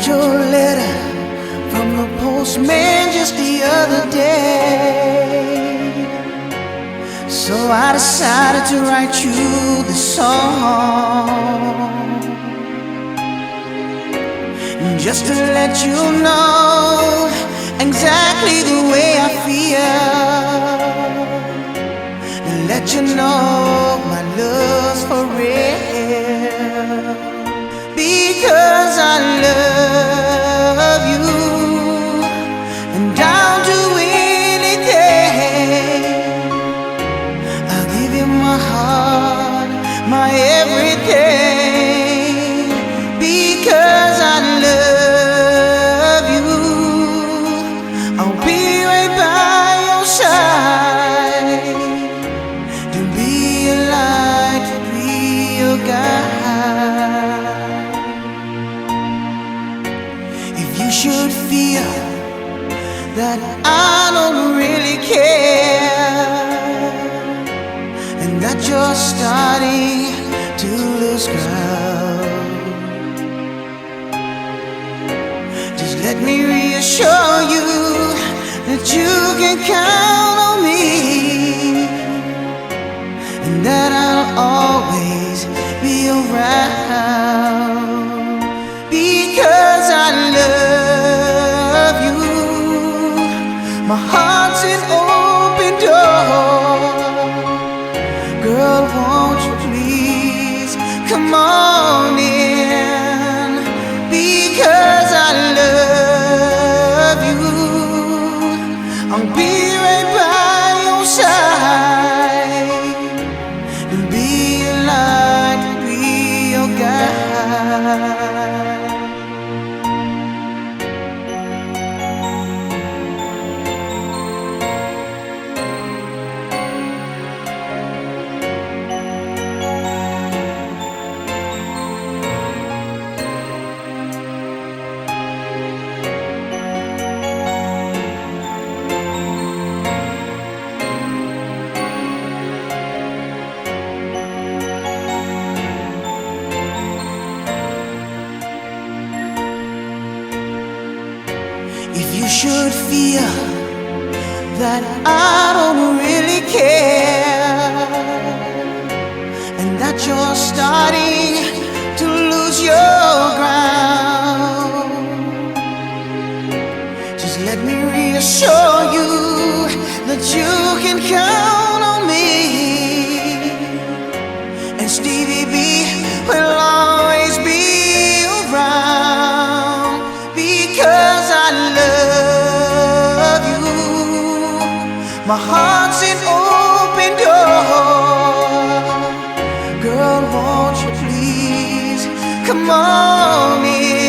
got your letter from the postman just the other day. So I decided to write you this song, just to let you know exactly the way I feel, and let you know my love's for real. Because I love you, and I'll do anything. I'll give you my heart, my everything. Because I love you, I'll be right by your side, to be a light, to be your guide. If you should feel that I don't really care, and that you're starting to lose ground, just let me reassure you that you can count on me, and that I'll always be around. Because I love you, my heart's an open door. Girl, won't you please come on in? Because I love you, I'll be right by your side, and be a light, be your guide. If you should feel that I don't really care, and that you're starting to lose your ground, just let me reassure you that you can count on me, and Stevie B will always be around. Because I love you, my heart's an open door. Girl, won't you please come on in?